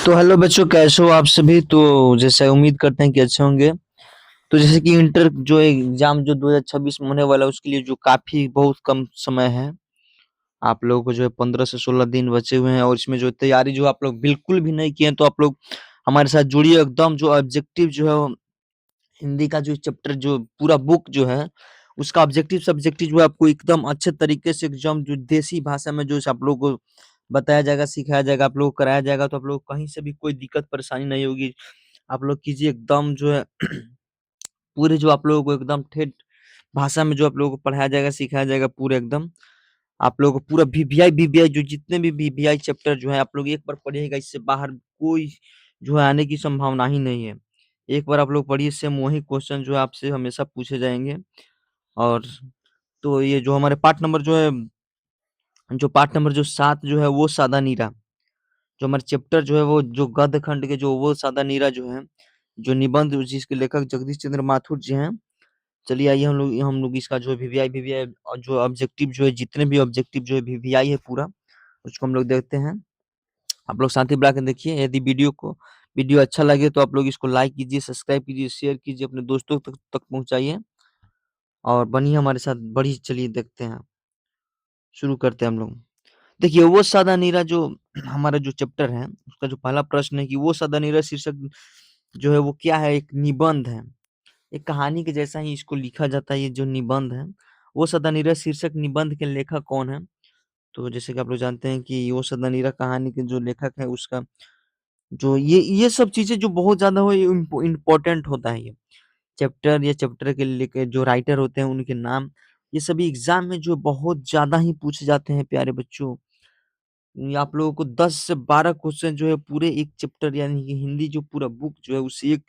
तो हेलो बच्चों, कैसे हो आप सभी। तो जैसे उम्मीद करते हैं कि अच्छे होंगे। तो जैसे कि इंटर जो एग्जाम जो 2026 में होने वाला है, उसके लिए जो काफी बहुत कम समय है। आप लोगों को जो है 15 से 16 दिन बचे हुए हैं, और इसमें जो तैयारी जो आप लोग बिल्कुल भी नहीं किए हैं, तो आप लोग हमारे साथ जुड़िए एकदम। जो ऑब्जेक्टिव जो है वो हिंदी का जो चैप्टर जो पूरा बुक जो है, उसका ऑब्जेक्टिव सब्जेक्टिव जो है आपको एकदम अच्छे तरीके से एकदम जो देसी भाषा में जो है आप लोगों को बताया जाएगा, सिखाया जाएगा, आप लोगों को कराया जाएगा। तो आप लोग को कहीं से भी कोई दिक्कत परेशानी नहीं होगी। आप लोग कीजिए एकदम जो है पूरे जो आप लोगों को एकदम ठेठ भाषा में जो आप लोगों को पढ़ाया जाएगा, सिखाया जाएगा पूरे एकदम। आप लोगों को पूरा वीवीआई वीवीआई जो जितने भी वीवीआई चैप्टर जो है आप लोग एक बार पढ़िएगा, इससे बाहर कोई जो है आने की संभावना ही नहीं है। एक बार आप लोग पढ़िए, सेम वही क्वेश्चन जो है आपसे हमेशा पूछे जाएंगे। और तो ये जो हमारे पार्ट नंबर जो है, जो पार्ट नंबर जो 7 जो है वो सादा नीरा, जो हमारे चैप्टर जो है वो जो गद्य खंड के जो वो सादा नीरा जो है, जो निबंध जिसके लेखक जगदीश चंद्र माथुर जी हैं। चलिए आइए हम लोग इसका जो वीवीआई वीवीआई और जो ऑब्जेक्टिव जो है, जितने भी ऑब्जेक्टिव जो है वीवीआई है पूरा, उसको हम लोग देखते हैं। आप लोग शांति बढ़ा के देखिए। यदि वीडियो अच्छा लगे तो आप लोग इसको लाइक कीजिए, सब्सक्राइब कीजिए, शेयर कीजिए, अपने दोस्तों तक पहुंचाइए और बनिए हमारे साथ। बढ़ी चलिए देखते हैं, शुरू करते हैं हम लोग। देखिए वो सादा नीरा जो हमारा जो चैप्टर है, उसका जो पहला प्रश्न है कि वो सादा नीरा शीर्षक जो है वो क्या है। एक निबंध है, एक कहानी के जैसा ही इसको लिखा जाता है। ये जो निबंध है, वो सदानीरा शीर्षक निबंध के लेखक कौन है। तो जैसे कि आप लोग जानते हैं कि वो सदानीरा कहानी के जो लेखक है, उसका जो ये सब चीजें जो बहुत ज्यादा हो इम्पोर्टेंट होता है। ये चैप्टर या चैप्टर के लेके जो राइटर होते हैं उनके नाम, ये सभी एग्जाम में जो बहुत ज्यादा ही पूछे जाते हैं प्यारे बच्चों। ये आप लोगों को 10 से 12 क्वेश्चन जो है पूरे एक चैप्टर यानी कि हिंदी जो पूरा बुक जो है उससे एक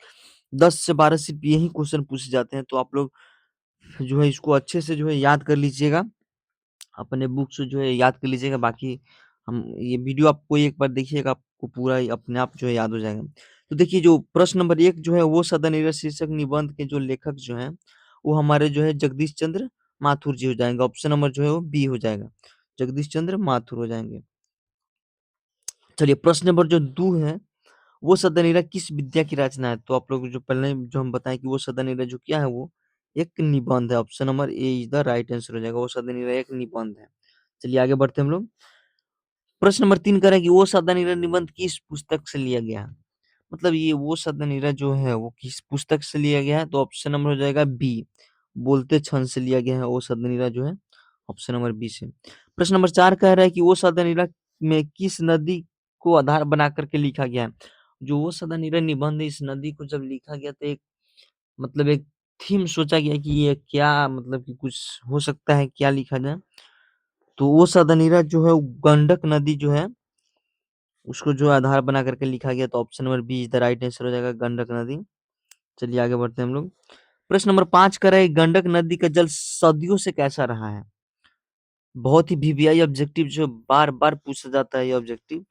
10 से 12 सिर्फ यही क्वेश्चन पूछे जाते हैं। तो आप लोग जो है इसको अच्छे से जो है याद कर लीजिएगा, अपने बुक से जो है याद कर लीजिएगा। बाकी हम ये वीडियो आपको एक बार देखिएगा, आपको पूरा ही अपने आप जो है याद हो जाएगा। तो देखिए जो प्रश्न नंबर 1 जो है वो सदानीरा शीर्षक निबंध के जो लेखक जो हैं, वो हमारे जो है जगदीश चंद्र माथुर जी हो जाएंगे। ऑप्शन नंबर जो है वो बी हो जाएगा, जगदीश चंद्र माथुर हो जाएंगे। चलिए प्रश्न नंबर जो 2 है, वो सदनीरा किस विद्या की रचना है। तो आप लोग जो पहले जो हम बताएं कि वो सदनीरा जो क्या है, वो एक निबंध है। Option number A is the right answer हो जाएगा, वो सदनीरा एक निबंध है। चलिए आगे बढ़ते हैं हम लोग। प्रश्न नंबर 3 कह रहा है कि वो सदनीरा निबंध किस पुस्तक से लिया गया है। मतलब ये वो सदनीरा जो है वो किस पुस्तक से लिया गया है। तो ऑप्शन नंबर हो जाएगा बी, बोलते क्षण से लिया गया है वो सदनीरा जो है, ऑप्शन नंबर बी से। प्रश्न नंबर 4 कह रहा है कि वो सदनीरा में किस नदी को आधार बना करके लिखा गया है। जो वो सदनीरा निबंध है, इस नदी को जब लिखा गया तो एक मतलब एक थीम सोचा गया कि ये क्या मतलब कि कुछ हो सकता है, क्या लिखा जाए। तो वो सदनीरा जो है वो गंडक नदी जो है उसको जो आधार बना करके लिखा गया। तो option number B is the right answer हो जाएगा, गंडक नदी। चलिए आगे बढ़ते हैं हम लोग। प्रश्न नंबर 5 कह रहा है गंडक नदी का जल सदियों से कैसा रहा है। बहुत ही वीवीआई ऑब्जेक्टिव जो बार बार पूछा जाता है ये ऑब्जेक्टिव,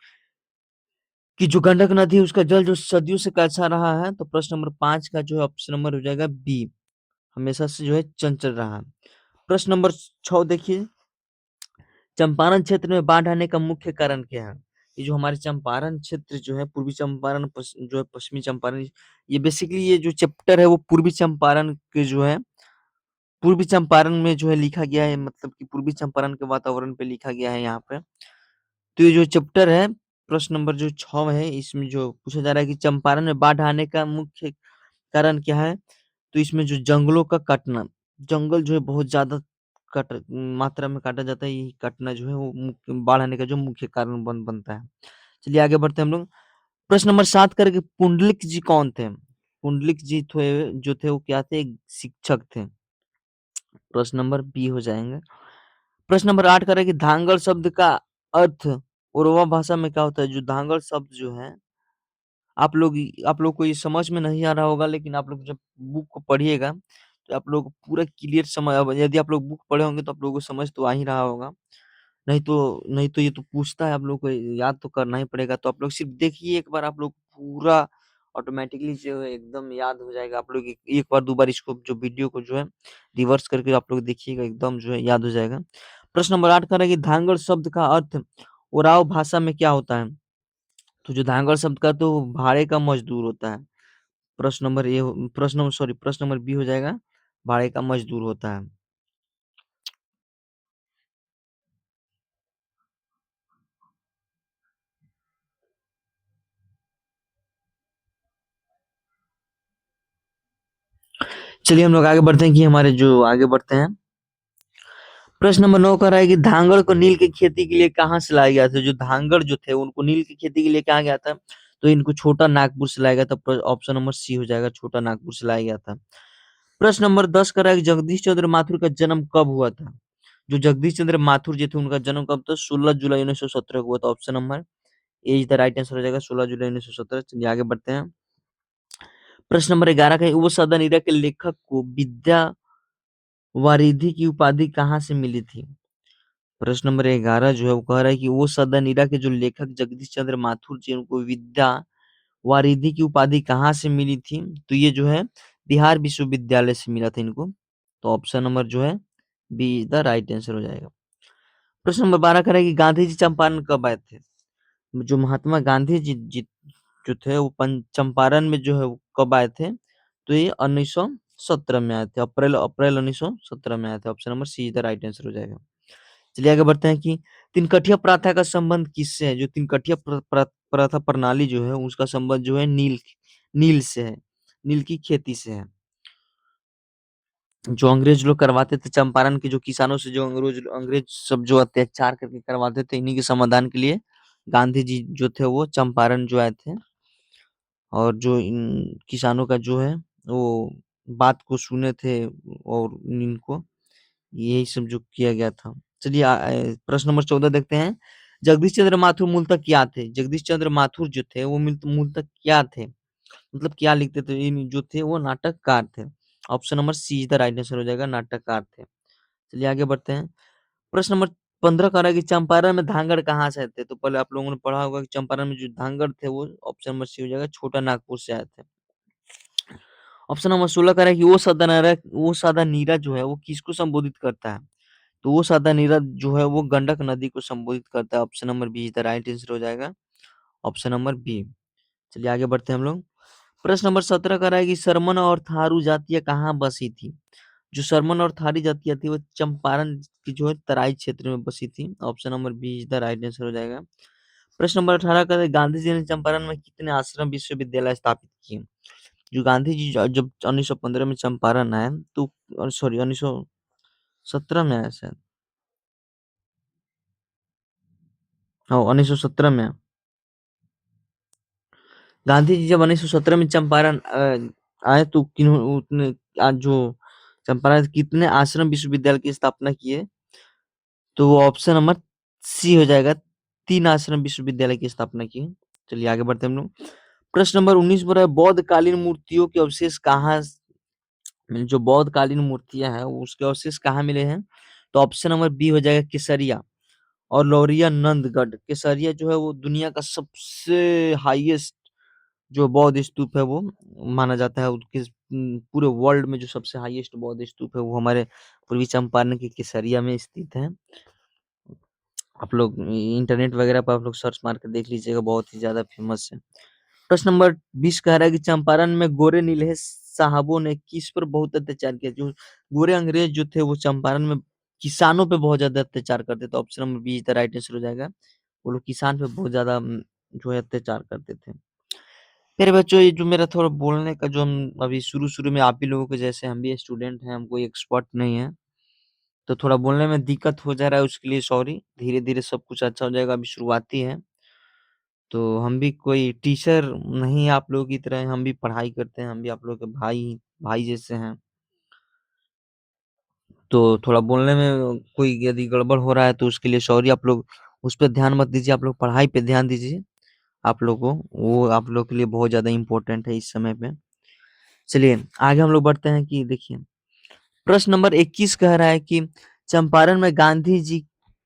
कि जो गंडक नदी है उसका जल जो सदियों से कैसा रहा है। तो प्रश्न नंबर 5 का जो है ऑप्शन नंबर हो जाएगा बी, हमेशा से जो है चंचल रहा है। प्रश्न नंबर 6 देखिए, चंपारण क्षेत्र में बाढ़ आने का मुख्य कारण क्या है। ये जो हमारे चंपारण क्षेत्र जो है, पूर्वी चंपारण जो है पश्चिमी चंपारण, ये बेसिकली ये जो चैप्टर है वो पूर्वी चंपारण के जो है, पूर्वी चंपारण में जो है लिखा गया है। मतलब कि पूर्वी चंपारण के वातावरण पे लिखा गया है यहाँ पे। तो ये जो चैप्टर है, प्रश्न नंबर जो 6 है, इसमें जो पूछा जा रहा है कि चंपारण में बाढ़ आने का मुख्य कारण क्या है। तो इसमें जो जंगलों का कटना, जंगल जो है बहुत ज़्यादा कट मात्रा में काटा जाता है, यही काटना जो है वो बाढ़ आने का जो मुख्य कारण बनता है। चलिए आगे बढ़ते हैं हम लोग। प्रश्न नंबर 7 करके पुंडलिक जी कौन थे। पुंडलिक जी थे जो थे वो क्या थे, एक शिक्षक थे। प्रश्न नंबर बी हो जाएंगे। प्रश्न नंबर 8 कह रहा है कि धांगड़ शब्द का अर्थ उर्वा भाषा में क्या होता है। जो धांगड़ शब्द जो है, आप लोग को ये समझ में नहीं आ रहा होगा, लेकिन आप लोग जब बुक को पढ़िएगा तो आप लोग को पूरा क्लियर समझ, अब यदि आप लोग बुक पढ़े होंगे तो आप लोगों को समझ तो आ ही रहा होगा। नहीं तो ये तो पूछता है, आप लोग को याद तो करना ही पड़ेगा। तो आप लोग सिर्फ देखिए एक बार, आप लोग पूरा ऑटोमेटिकली जो है एकदम याद हो जाएगा। आप लोग एक बार दो बार इसको जो वीडियो को जो है रिवर्स करके आप लोग देखिएगा, एकदम जो है याद हो जाएगा। प्रश्न नंबर 8 कह रहा है कि धांगड़ शब्द का अर्थ उराव भाषा में क्या होता है? तो जो धांगड़ शब्द का तो भाड़े का मजदूर होता है। प्रश्न नंबर बी हो जाएगा, भाड़े का मजदूर होता है। चलिए हम लोग आगे बढ़ते हैं कि हमारे जो आगे बढ़ते हैं। प्रश्न नंबर 9 कह रहा है कि धांगड़ को नील की खेती के लिए कहाँ से लाया गया था? जो धांगड़ जो थे उनको नील की खेती के लिए कहाँ गया था? तो इनको छोटा नागपुर से लाया गया था। ऑप्शन नंबर सी हो जाएगा, छोटा नागपुर से लाया गया था। प्रश्न नंबर 10 कह रहा है कि जगदीश चंद्र माथुर का जन्म कब हुआ था? जो जगदीश चंद्र माथुर जी थे उनका जन्म कब था? 16 जुलाई 1917 को हुआ था। Option number A is the right answer हो जाएगा, 16 जुलाई 1917। चलिए आगे बढ़ते हैं। प्रश्न नंबर 11 का है, वो सदन ईरा के लेखक को विद्या वारिधि की उपाधि कहाँ से मिली थी? प्रश्न नंबर 11 जो है वो कह रहा है कि वो सदनीरा के जो लेखक जगदीश चंद्र माथुर जी उनको विद्या वारिधि की उपाधि कहाँ से मिली थी? तो ये जो है बिहार विश्वविद्यालय से मिला था इनको। तो ऑप्शन नंबर जो है B is the right answer हो जाएगा। प्रश्न नंबर 12 कह रहा है कि गांधी जी चंपारण कब आए थे? जो महात्मा गांधी जी जो थे वो चंपारण में जो है वो कब आए थे? तो ये 1917 में आए थे। अप्रैल अप्रैल 1917 में आए थे। Option number C is the right answer हो जाएगा। चलिए आगे बढ़ते हैं कि तिनकठिया प्रथा का संबंध किससे है? जो तिनकठिया प्रथा प्रणाली जो है उसका संबंध जो है नील नील से है, नील की खेती से है। जो अंग्रेज लोग करवाते थे चंपारण के जो किसानों से, जो अंग्रेज अंग्रेज सब जो अत्याचार करके करवाते थे, इन्हीं के समाधान के लिए गांधी जी जो थे वो चंपारण जो आए थे और जो इन किसानों का जो है वो बात को सुने थे और इनको यही सब जो किया गया था। चलिए प्रश्न नंबर 14 देखते हैं। जगदीश चंद्र माथुर मूलतः क्या थे? जगदीश चंद्र माथुर जो थे वो मूलतः क्या थे? मतलब क्या लिखते थे? इन जो थे वो नाटककार थे। Option number C is the right answer हो जाएगा, नाटककार थे। चलिए आगे बढ़ते हैं। प्रश्न नंबर 15 कह रहा है कि चंपारण में धांगड़ कहाँ से आए थे? तो पहले आप लोगों ने पढ़ा होगा कि चंपारण में जो धांगड़ थे वो ऑप्शन नंबर सी हो जाएगा, छोटा नागपुर से आए थे। ऑप्शन नंबर 16 कह रहा है कि वो सादा नीरा जो है वो किसको संबोधित करता है? तो वो सादा नीरज जो है वो गंडक नदी को संबोधित करता है। Option number B is the right answer हो जाएगा, ऑप्शन नंबर बी। चलिए आगे बढ़ते हैं हम लोग। प्रश्न नंबर 17 का है कि सरमन और थारू जातियां कहाँ बसी थी? जो सरमन और थारी जातियां थी वो चंपारण की जो है तराई क्षेत्र में बसी थी। Option number B is the right answer हो जाएगा। प्रश्न नंबर 18 का है गांधी जी ने चंपारण में कितने आश्रम विश्वविद्यालय स्थापित किए? जो गांधी जी जब 1915 में चंपारण आए तो सॉरी 1917 में आया शायद, हाँ 1917 में गांधी जी जब 1917 में चंपारण आए तो उतने आज जो चंपारण कितने आश्रम विश्वविद्यालय की स्थापना की है? तो वो ऑप्शन नंबर सी हो जाएगा, 3 आश्रम विश्वविद्यालय की स्थापना की है। चलिए आगे बढ़ते हैं हम लोग। प्रश्न नंबर 19 बोल रहा है बौद्ध कालीन मूर्तियों के अवशेष कहाँ जो बौद्ध कालीन मूर्तियां हैं उसके अवशेष कहाँ मिले हैं? तो ऑप्शन नंबर बी हो जाएगा केसरिया और लौरिया नंदगढ़। केसरिया जो है वो दुनिया का सबसे हाईएस्ट जो बौद्ध स्तूप है वो माना जाता है। उसके पूरे वर्ल्ड में जो सबसे हाईएस्ट बौद्ध स्तूप है वो हमारे पूर्वी चंपारण के केसरिया में स्थित है। आप लोग इंटरनेट वगैरह पर आप लोग सर्च मार के देख लीजिएगा, बहुत ही ज्यादा फेमस है। प्रश्न नंबर 20 कह रहा है कि चंपारण में गोरे नीले साहबों ने किस पर बहुत अत्याचार किया? जो गोरे अंग्रेज जो थे वो चंपारण में किसानों पे बहुत ज्यादा अत्याचार करते थे। Option number B is the right answer हो जाएगा। वो लोग किसान पे बहुत ज्यादा जो है अत्याचार करते थे। मेरे बच्चों ये जो मेरा थोड़ा बोलने का जो हम अभी शुरू-शुरू में आप ही लोगों के जैसे हम भी स्टूडेंट हैं, हम कोई एक्सपर्ट नहीं है, तो थोड़ा बोलने में दिक्कत हो जा रहा है उसके लिए सॉरी। धीरे-धीरे सब कुछ अच्छा हो जाएगा, अभी शुरुआती है। तो हम भी कोई टीचर नहीं है आप लोगों की तरह, हम भी पढ़ाई करते हैं, हम भी आप लोगों के भाई भाई जैसे हैं। तो थोड़ा बोलने में कोई यदि गड़बड़ हो रहा है तो उसके लिए सॉरी, आप लोग उस पे ध्यान मत दीजिए, आप लोग पढ़ाई पे ध्यान दीजिए। आप लोग को वो आप लोग के लिए बहुत ज़्यादा इम्पोर्टेंट है इस समय पे। चलिए आगे हम लोग बढ़ते हैं कि देखिए प्रश्न नंबर 21 कह रहा है कि चंपारण में गांधी जी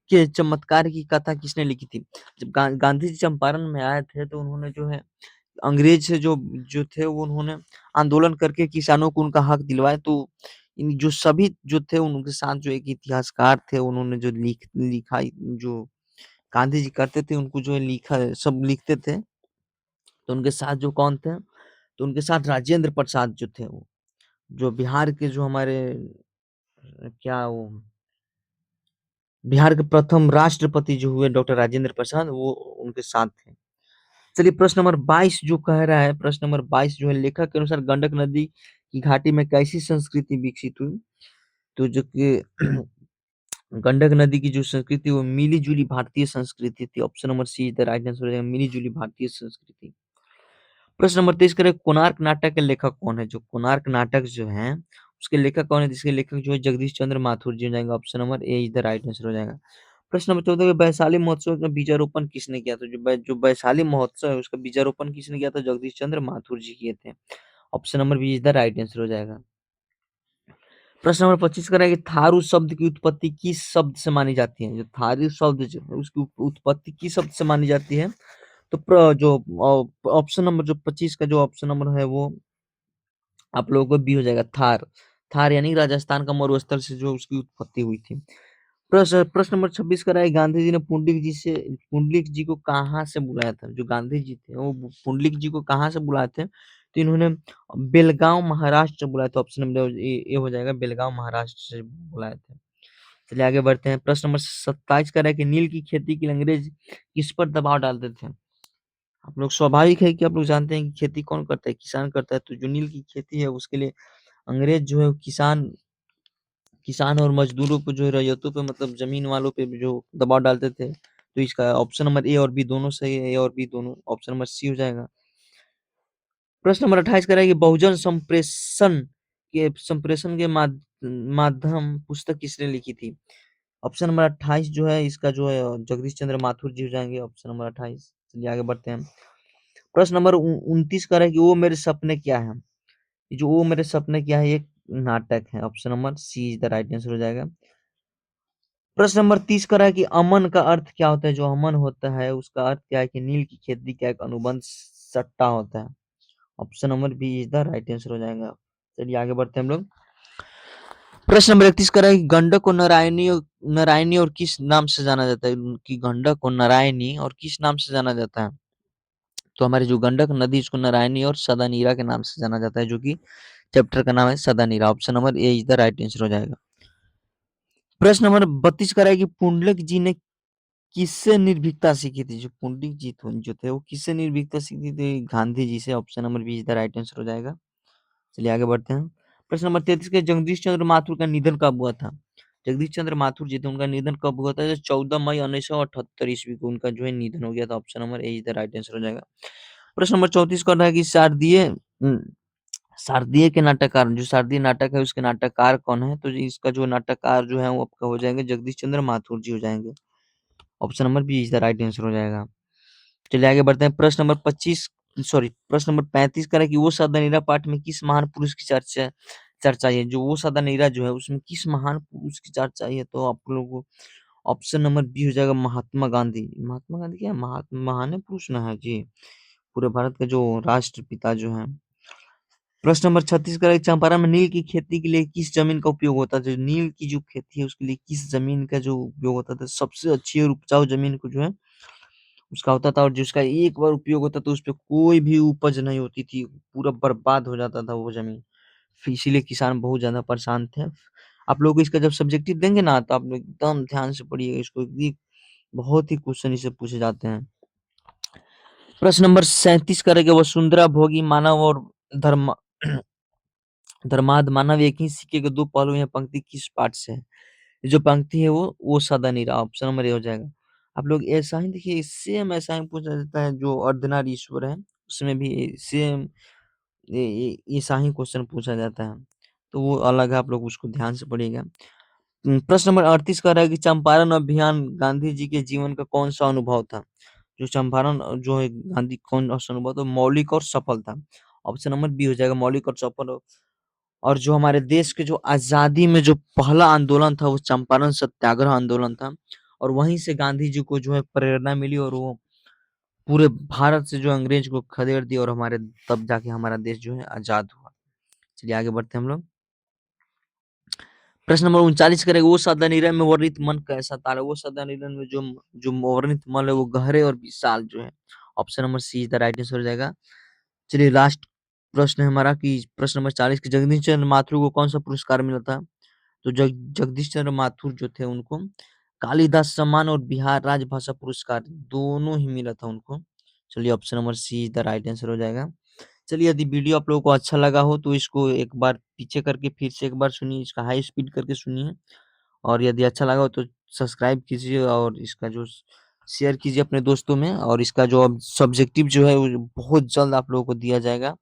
के चमत्कार की कथा किसने लिखी थी? जब गांधी जी चंपारण में आए थे तो उन्होंने जो है अंग्रेज से जो जो थे वो उन्होंने आंदोलन करके किसानों को उनका हक दिलवाया। तो इन जो सभी जो थे उनके साथ जो एक इतिहासकार थे उन्होंने जो लिखाई जो गांधी जी करते थे, उनको जो है लिखा सब लिखते थे। तो उनके साथ जो कौन थे, तो उनके साथ राजेंद्र प्रसाद जो थे, वो जो बिहार के जो हमारे क्या वो बिहार के प्रथम राष्ट्रपति जो हुए डॉक्टर राजेंद्र प्रसाद, वो उनके साथ थे। चलिए प्रश्न नंबर 22 जो कह रहा है, प्रश्न नंबर 22 जो है, लेखक के अनुसार गंडक नदी की घाटी में कैसी संस्कृति विकसित हुई? तो जो कि गंडक नदी की जो संस्कृति वो मिली-जुली भारतीय संस्कृति थी। Option number C is the right answer हो जाएगा, मिली-जुली भारतीय संस्कृति। प्रश्न नंबर 23 करें, कोणार्क नाटक के लेखक कौन है? जो कोणार्क नाटक जो है, उसके लेखक कौन है? जिसके लेखक जो है जगदीश चंद्र माथुर जी हो जाएंगे। Option number A is the right answer हो जाएगा। प्रश्न नंबर 14 वैशाली महोत्सव का बीजारोपण किसने किया था? जो वैशाली महोत्सव है उसका बीजारोपण किसने किया था? जगदीश चंद्र माथुर जी किए थे। Option number B is the right answer हो जाएगा। प्रश्न नंबर 25 कह रहा है कि थारू शब्द की उत्पत्ति किस शब्द से मानी जाती है? जो थारू शब्द जो है उसकी उत्पत्ति किस शब्द से मानी जाती है? तो जो ऑप्शन नंबर जो 25 का जो ऑप्शन नंबर है वो आप लोगों को बी हो जाएगा, थार। थार यानी राजस्थान का मरुस्थल से जो उसकी उत्पत्ति हुई थी। प्रश्न प्रश्न नंबर 26 कह रहा है, गांधी जी ने पुंडलिक जी को कहाँ से बुलाया था? जो गांधी जी थे वो पुंडलिक जी को कहाँ से बुलाए थे? तो इन्होंने बेलगांव महाराष्ट्र से बुलाया था। ऑप्शन नंबर ए हो जाएगा, बेलगांव महाराष्ट्र से बुलाए थे। चलिए आगे बढ़ते हैं। प्रश्न नंबर 27 कह रहा है कि नील की खेती के लिए अंग्रेज किस पर दबाव डालते थे? आप लोग स्वाभाविक है कि आप लोग जानते हैं कि खेती कौन करता है? किसान करता है। तो जो नील की खेती है उसके लिए अंग्रेज जो है किसान किसान और मजदूरों पे जो है रैयतों पे मतलब जमीन वालों पे भी जो दबाव डालते थे। तो इसका ऑप्शन नंबर ए और बी दोनों सही है, ए और बी दोनों। ऑप्शन नंबर सी हो जाएगा। प्रश्न नंबर 28 कह रहा है कि बहुजन संप्रेषण के माध्यम पुस्तक किसने लिखी थी? ऑप्शन नंबर 28 जो है इसका जो है जगदीश चंद्र माथुर जी हो जाएंगे। Option number 28। चलिए आगे बढ़ते हैं। प्रश्न नंबर 29 कह रहा है कि वो मेरे सपने क्या है? ये जो वो मेरे सपने क्या है, एक नाटक है। Option number C is the right answer हो जाएगा। प्रश्न नंबर 30 कह रहा है कि अमन का अर्थ क्या होता है? जो अमन होता है उसका अर्थ क्या है? कि नील की खेती का एक अनुबंध सट्टा होता है। Option number B is the right answer हो जाएगा। चलिए आगे बढ़ते हैं हम लोग। प्रश्न नंबर 31 कह रहा है कि गंडक को नारायणी और किस नाम से जाना जाता है? कि गंडक को नारायणी और किस नाम से जाना जाता है? तो हमारी जो गंडक नदी इसको नारायणी और सदा नीरा के नाम से जाना जाता है, जो कि चैप्टर का नाम है Sadanira. Option number A is the right answer हो जाएगा। प्रश्न नंबर 32 कह रहा है कि पुंडलिक जी ने किससे निर्भीकता सीखी थी? जो पुंडलिक जी जो थे वो किससे निर्भीकता सीखी थी? गांधी जी से। Option number B is the right answer हो जाएगा। चलिए आगे बढ़ते हैं। प्रश्न नंबर 33 के जगदीश चंद्र माथुर का निधन कब हुआ था? जगदीश चंद्र माथुर जी थे, उनका निधन कब हुआ था? 14 मई 1978 ईस्वी को उनका जो है निधन हो गया था। Option number A is the right answer हो जाएगा। प्रश्न नंबर 34 कर रहा है कि शारदीय के नाटककार, जो शारदीय नाटक है उसके नाटककार कौन है? तो इसका जो नाटककार जो है वो आपका हो जाएंगे जगदीश चंद्र माथुर जी हो जाएंगे। Option number B is the right answer हो जाएगा। चलिए आगे बढ़ते हैं। प्रश्न नंबर 35 का है कि वो सदनीरा पाठ में किस महान पुरुष की चर्चा चर्चा है? जो वो सदनीरा जो है उसमें किस महान पुरुष की चर्चा है? तो आप लोगों को ऑप्शन नंबर बी हो जाएगा, महात्मा गांधी। महात्मा गांधी क्या महात्मा महान पुरुष ना है जी, पूरे भारत का जो राष्ट्रपिता जो है। प्रश्न नंबर 36 का है, चंपारण में नील की खेती के लिए किस जमीन का उपयोग होता है? जो नील की जो खेती है उसके लिए किस जमीन का जो उपयोग होता था? सबसे अच्छी और उपजाऊ जमीन को जो है उसका होता था, और जिसका एक बार उपयोग होता था उस पे कोई भी उपज नहीं होती थी, पूरा बर्बाद हो जाता था वो जमीन। इसीलिए किसान बहुत ज्यादा परेशान थे। आप लोग को इसका जब सब्जेक्टिव देंगे ना तो आप लोग एकदम ध्यान से पढ़िएगा इसको, बहुत ही क्वेश्चन इससे पूछे जाते हैं। प्रश्न नंबर 37 करेंगे, वसुंधरा भोगी मानव और धर्म धर्माद मानव एक ही सिक्के के दो पहलू, यह पंक्ति किस पाठ से है? ये जो पंक्ति है वो सदा नहीं रहा। ऑप्शन नंबर ए हो जाएगा। आप लोग ऐसा ही देखिए, सेम ऐसा ही पूछा जाता है जो अर्धनारीश्वर है उसमें भी सेम ऐसा ही क्वेश्चन पूछा जाता है, तो वो अलग है, आप लोग उसको ध्यान से पढ़िएगा। प्रश्न नंबर 38 कह रहा है कि चंपारण अभियान गांधी जी के जीवन का कौन सा अनुभव था? जो चंपारण जो है गांधी कौन सा अनुभव था? मौलिक और सफल था। ऑप्शन नंबर बी हो जाएगा, मौलिक और सफल। और जो हमारे देश के जो आजादी में जो पहला आंदोलन था वो चंपारण सत्याग्रह आंदोलन था, और वहीं से गांधी जी को जो है प्रेरणा मिली और वो पूरे भारत से जो अंग्रेज को खदेड़ दिया, और हमारे तब जाके हमारा देश जो है आजाद हुआ। चलिए आगे बढ़ते हैं हम लोग। प्रश्न नंबर 39 करेंगे, वो सदा निरय में वर्णित मन कैसा तारा? वो सदा निरय में जो जो वर्णित मन है वो गहरे और विशाल जो है। Option number C is the right answer हो जाएगा। चलिए लास्ट प्रश्न है हमारा कि प्रश्न नंबर 40 की जगदीश चंद्र माथुर को कौन सा पुरस्कार मिला था? तो जगदीश चंद्र माथुर जो थे उनको कालिदास सम्मान और बिहार राजभाषा पुरस्कार दोनों ही मिला था उनको। चलिए option number C is the right answer हो जाएगा। चलिए यदि वीडियो आप लोगों को अच्छा लगा हो तो इसको एक बार पीछे करके फिर से एक बार सुनिए, इसका हाई स्पीड करके सुनिए। और यदि अच्छा लगा हो तो सब्सक्राइब कीजिए और इसका जो शेयर कीजिए अपने दोस्तों में। और इसका जो अब सब्जेक्टिव जो है वो बहुत जल्द आप लोगों को दिया जाएगा।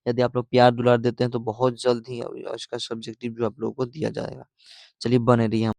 यदि आप लोग प्यार दुलार देते हैं तो बहुत जल्द ही इसका सब्जेक्टिव जो आप लोगों को दिया जाएगा। चलिए बने रहिए।